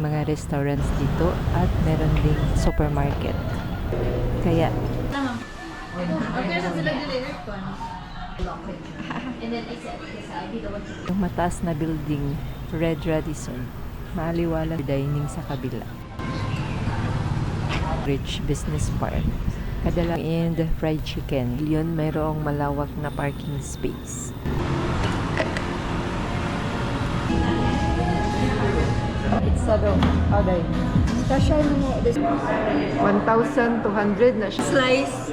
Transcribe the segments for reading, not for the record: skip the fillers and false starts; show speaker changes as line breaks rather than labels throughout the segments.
Mga restaurants dito at meron ding supermarket. Kaya yung mataas na building, Red Radisson, maaliwala dining sa kabila. Rich Business Park, Kadalang and fried chicken. Yun, mayroong malawak na parking space. It's aday. Kasha mo 1,200 na siya. Slice.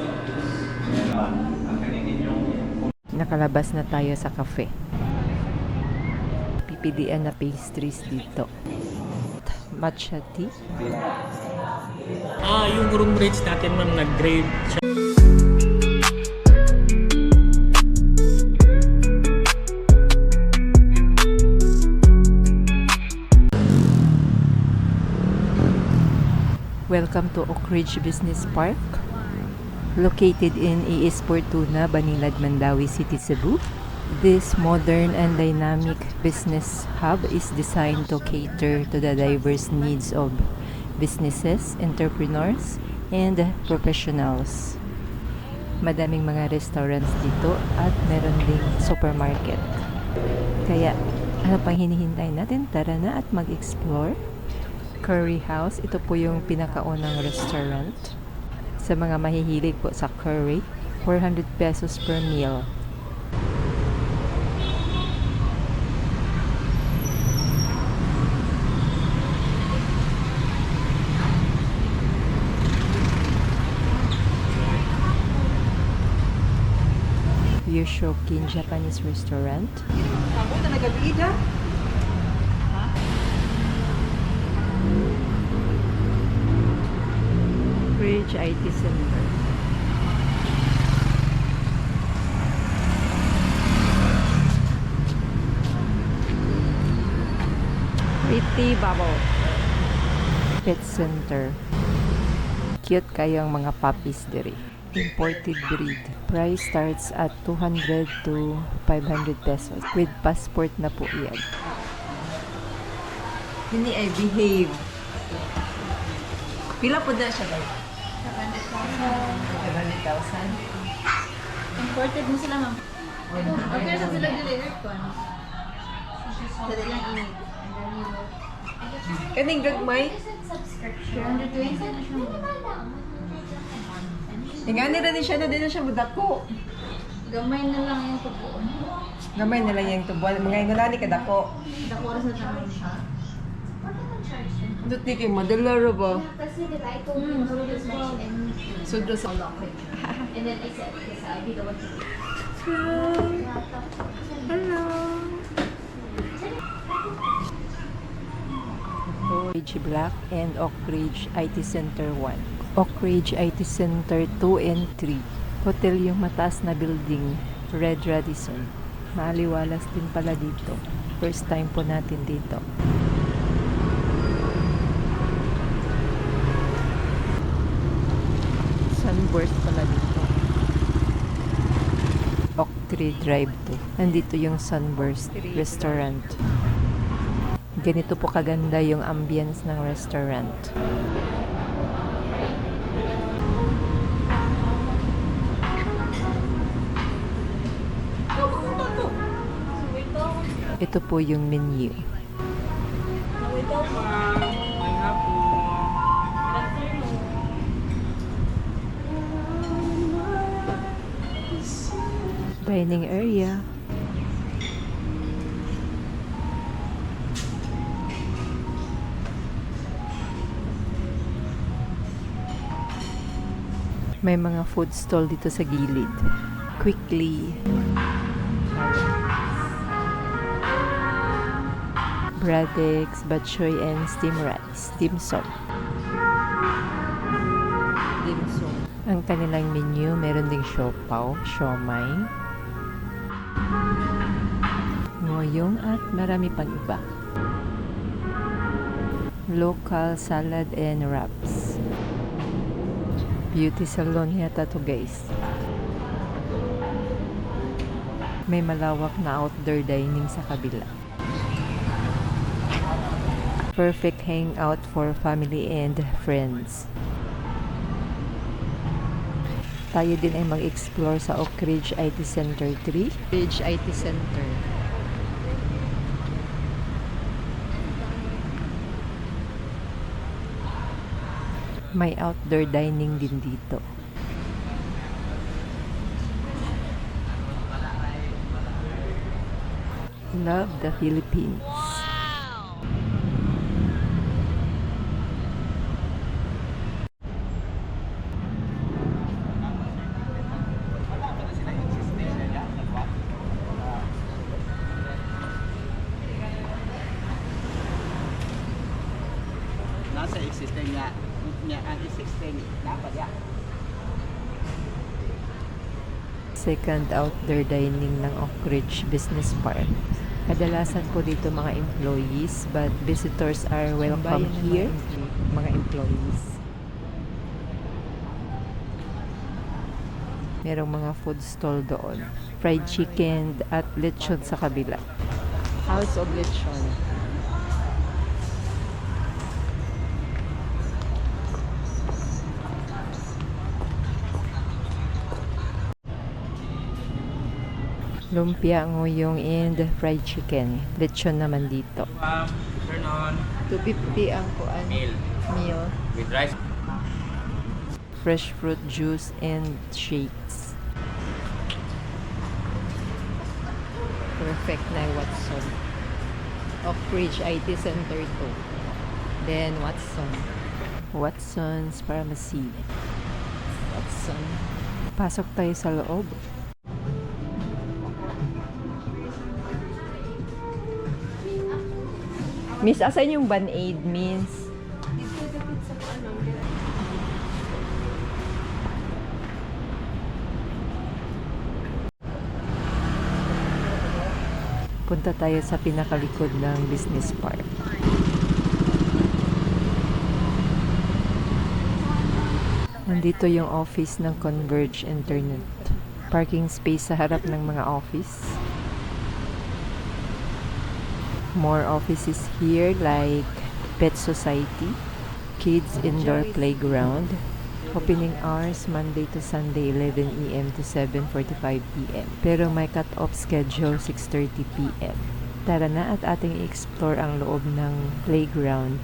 Nakalabas na tayo sa cafe. Pipilian na pastries dito. Matcha tea.
Yung room rates natin ma'am, nag-grade siya.
Welcome to Oak Ridge Business Park, located in AS Fortuna, Banilad, Mandawi City, Cebu. This modern and dynamic business hub is designed to cater to the diverse needs of businesses, entrepreneurs, and professionals. Madaming mga restaurants dito at meron ding supermarket. Kaya, ano pang hinihintay natin? Tara na at mag-explore. Curry House, ito po yung pinakaunang restaurant. Sa mga mahihilig po sa curry, 400 pesos per meal. Yushokin Japanese Restaurant. Bridge IT Center. Pretty Bubble. Pet Center. Cute kayong mga puppies diri. Imported breed. Price starts at 200 to 500 pesos. With passport na po yan.
Hindi ay behave. Pila po na siya ba?
700,000.
Imported mo sila, ma'am. Okay, sa sila dili aircon. Dali lang init.
Kaning gagmay?
320 na siya, ma'am.
Ingani rin siya na din na siya mudako.
Gamay na lang yung tubuan.
Gamay na lang yung tubuan. Mga inulani ka dako.
Dako oras na naman siya.
Duti kay madalaro ba?
Sudro
Sudro sa
And then I said, yes, I'll be the one to
Hello.
Oak Ridge Black and Oak Ridge IT Center 1. Oak Ridge IT Center 2 and 3. Hotel yung mataas na building, Red Radisson. Maaliwalas din pala dito. First time po natin dito. Sunburst pala dito. Oak Tree Drive to. Nandito yung Sunburst Restaurant. Ganito po kaganda yung ambience ng restaurant. Ito po yung menu. Dining area. May mga food stall dito sa gilid. Quickly. Bradex, batchoy, and steam rice. Dim sum.
Dim sum.
Ang kanilang menu, meron ding siopaw, siomay, ngoyong at marami pang iba. Local salad and wraps. Beauty salon yata to, guys. May malawak na outdoor dining sa kabila. perfect hangout for family and friends. Tayo din ay mag-explore sa Oak Ridge IT Center 3. Ridge IT Center. May outdoor dining din dito. Love the Philippines.
Nasa existing nga ang existing dapat ya.
Second outdoor dining ng Oak Ridge Business Park. Kadalasan po dito mga employees, but visitors are welcome here. Mga employees. Merong mga food stall doon. Fried chicken at lechon sa kabila. House of Lechon. Lumpia, nguyong, and fried chicken. Lechon naman dito.
Turn on
250 ang kuan.
meal
Meal.
with rice.
Fresh fruit juice and shakes. Perfect na Watson. Oak Ridge IT Center 2. Then Watson. Watson's Pharmacy. Watson. Pasok tayo sa loob. Miss, asan yung Band-Aid, Miss? Punta tayo sa pinakalikod ng business park. Nandito yung office ng Converge Internet. Parking space sa harap ng mga office. More offices here like Pet Society, Kids Indoor Playground. Opening hours Monday to Sunday 11 a.m. to 7:45 p.m. Pero may cut-off schedule 6:30 p.m. Tara na at ating i-explore ang loob ng playground.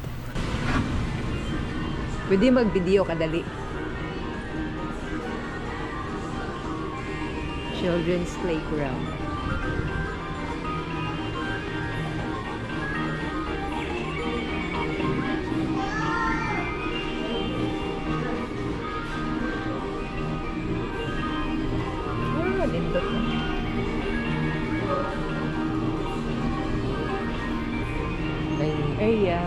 Pwede mag-video kadali. Children's Playground. Nindot na. Dining area.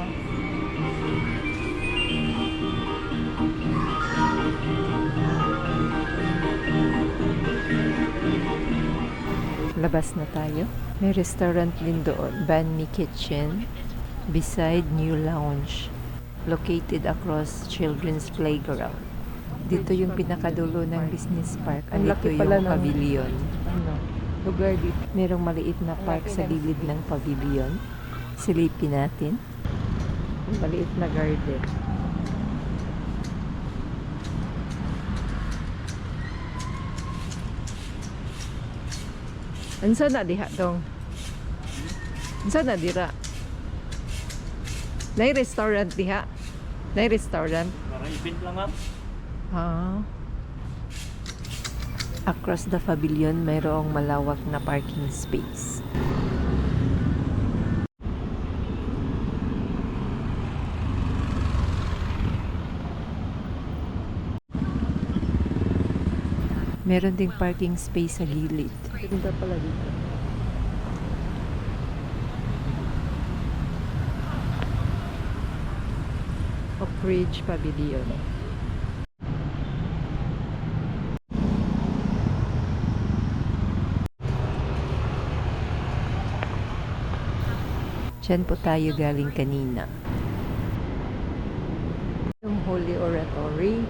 Labas na tayo. May restaurant din doon. Banh Mi Kitchen. Beside New Lounge. Located across Children's Playground. Dito yung pinakadulo ng business park.
Ang
Dito
laki
yung
pala ng-
pavilion.
Lugar dito.
Merong maliit na park sa gilid ng pavilion. Silipin natin. Maliit na garden. Ansa na diha dong? Ansa na dira? Nay restaurant diha? Nay restaurant?
Parang event lang ma'am.
Ah. Across the pavilion, mayroong malawak na parking space. Meron ding parking space sa gilid. Ganda pala dito. Oak Ridge Pavilion. Diyan po tayo galing kanina. Yung Holy Oratory.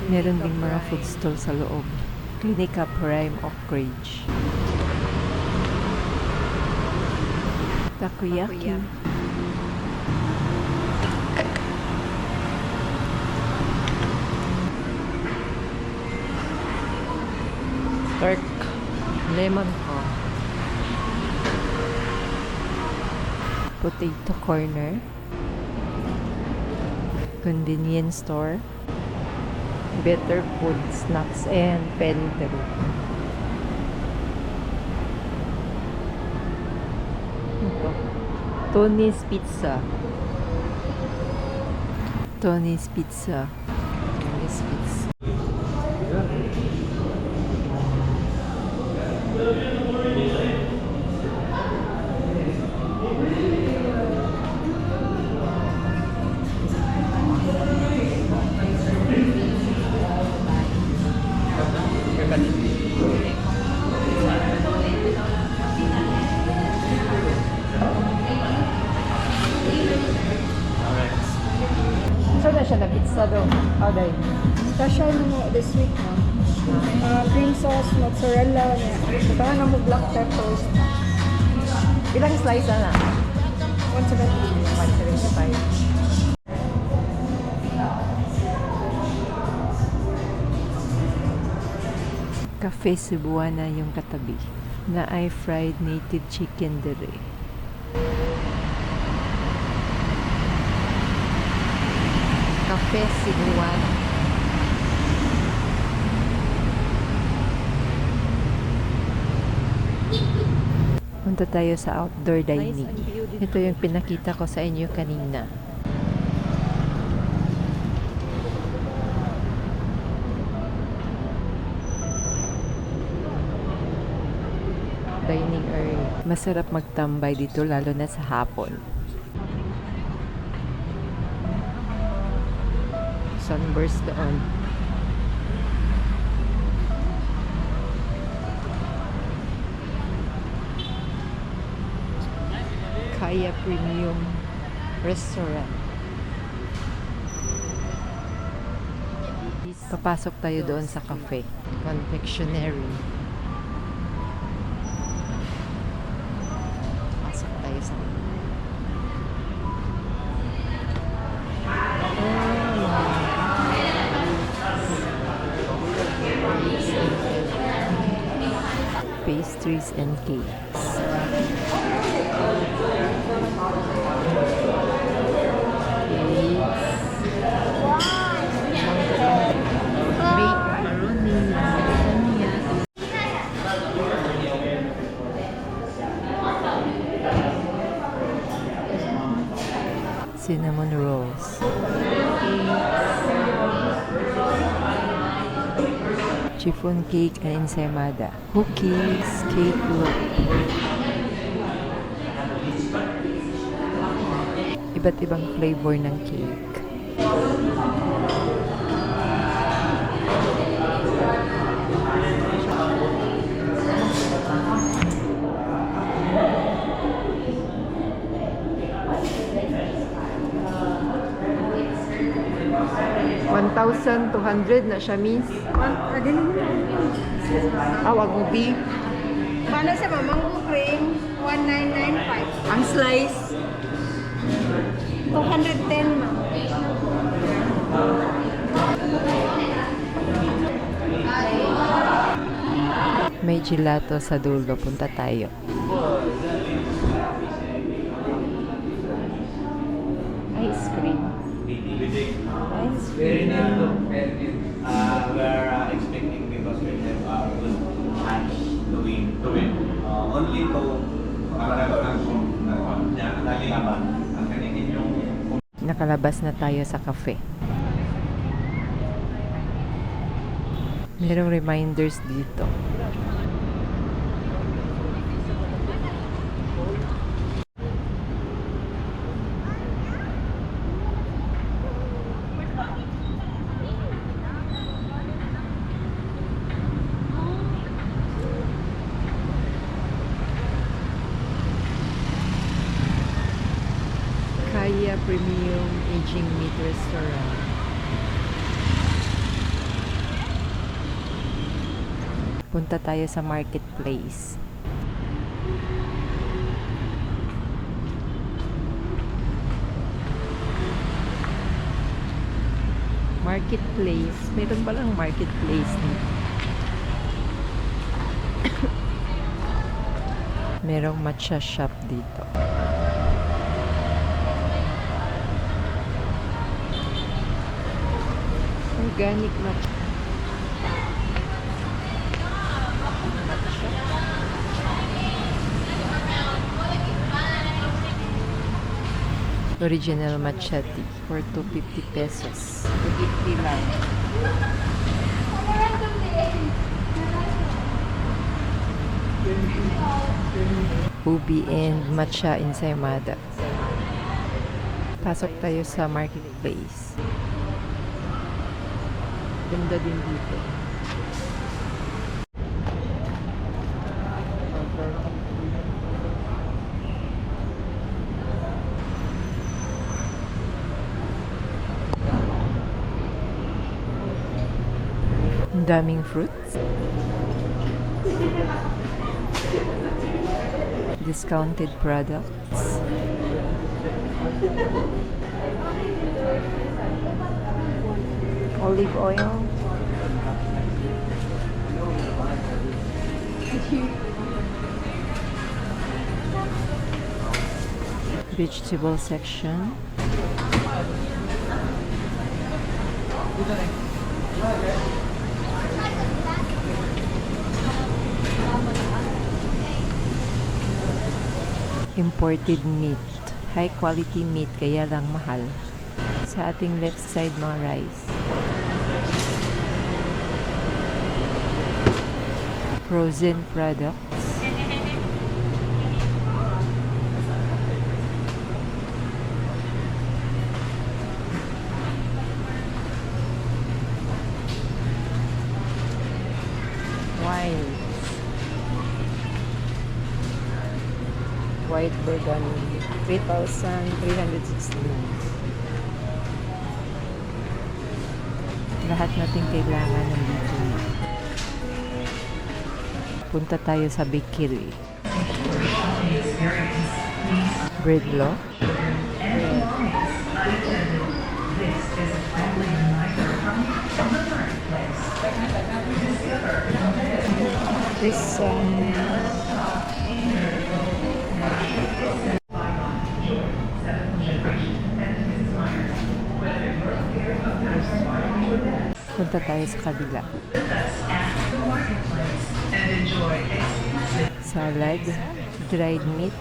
Meron ding mga food stall sa loob. Clinica Prime Oak Ridge. Takoyaki. Turk. Lemon ko. Potato corner. Convenience store. Better food, snacks, and pantry. Ito. Tony's Pizza. Tony's Pizza. Tony's Pizza. Saan na siya na pizza daw? How day?
Special mo this week no. Cream sauce, mozzarella, ito na mo black peppers.
Ilang slice na?
175.
175. Cafe Cebuana yung katabi na ay fried native chicken dire. Cafe Cebuana. Punta tayo sa outdoor dining. Ito yung pinakita ko sa inyo kanina. Dining area. Masarap magtambay dito lalo na sa hapon. Sunburst doon. Kaya Premium Restaurant. Papasok tayo doon sa cafe. Confectionery. Pasok tayo sa pastries and cakes. Cinnamon rolls. Chiffon cake and ensaymada. Cookies, cake loaf. Iba't ibang flavor ng cake. $1,200 na siya, miss. Wag mo beef.
Paano sa mango cream? 1995.
Ang slice.
210 ma'am.
May gelato sa dulo. Punta tayo. Ice cream. Ice
Very
cream.
good. We're expecting because we have good match to win. Only to laban. Ang kaninin yung
Nakalabas na tayo sa cafe. Merong reminders dito. Kaya Premium Aging Meat Restaurant. Punta tayo sa marketplace. Marketplace. Meron palang marketplace dito. Merong matcha shop dito. Organic matcha. Original matcha tea for 250 pesos. 250 lang. Ubi and matcha ensaymada. Pasok tayo sa marketplace. Ganda din dito. Ang daming fruits. Discounted products. Olive oil. Vegetable section. Imported meat. High quality meat kaya lang mahal. Sa ating left side mga rice. Frozen products. Wine. White Burgundy, 3,369. Lahat natin kailangan nandito na. Punta tayo sa bakery. Bread loaf.
This
Punta tayo sa kabila. Salad, dried meat,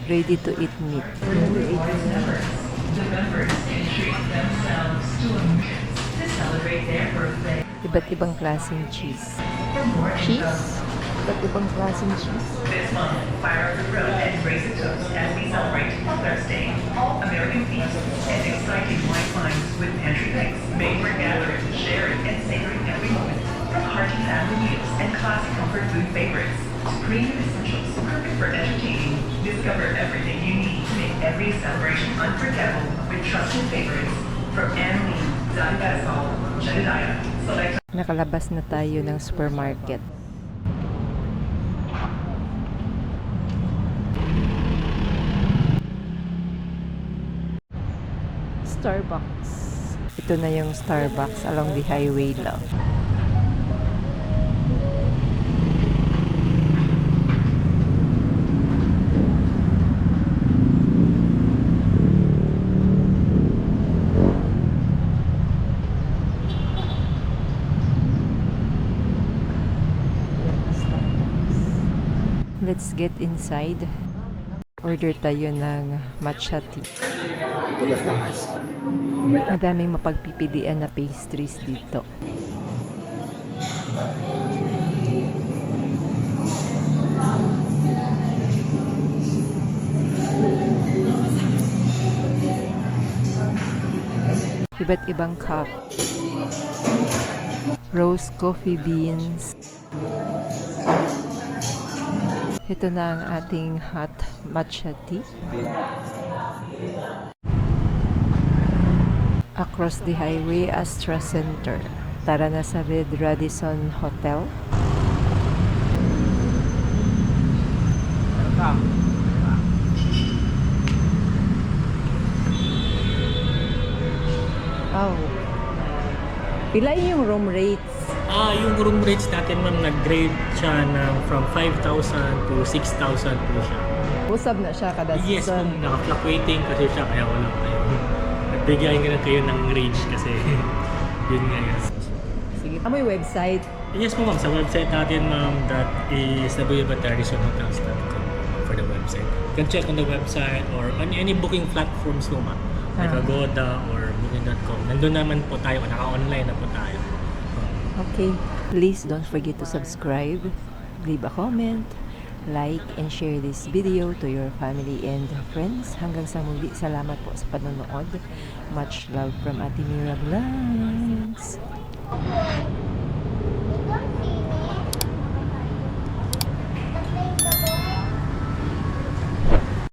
ready to eat meat. Iba't ibang klaseng cheese.
cheese. Iba't ibang klaseng cheese.
This month, fire up the road and raise a toast as we celebrate Mother's Day. American feast and exciting white wines with pantry picks made for gathering, sharing, and savoring every moment. From hearty family meals and classic comfort food favorites to premium essentials perfect for entertaining. Discover everything you need to make every celebration unforgettable with trusted favorites from Anne Lee, Zan Basol, Jedediah, Select.
Nakalabas na tayo ng supermarket. Starbucks. Ito na yung Starbucks along the highway lang. Let's get inside. Order tayo ng matcha tea. Madaming mapagpipilian na pastries dito. Iba't ibang cup. Roast coffee beans. Ito na ang ating hot matcha tea. Across the highway, Astra Center. Tara na sa Red Radisson Hotel. Oh. Pila yung room rates?
Yung room rates natin ma'am, nag-grade siya ng from 5,000 to 6,000 po siya.
Usab na siya kada
Yes,
season.
kung naka-fluctuating kasi siya, kaya wala kayo. Nagbigay nga na kayo ng range kasi yun nga yun.
Sige. Amoy website.
Yes po ma'am, sa website natin ma'am, that is www.harrisonhotels.com for the website. You can check on the website or on any booking platforms mo ma'am. Like Agoda or Booking.com. Nandun naman po tayo, naka-online na po tayo.
Okay. Please don't forget to subscribe, leave a comment, like, and share this video to your family and friends. Hanggang sa muli, salamat po sa panonood. Much love from Ate Mira Vlogs.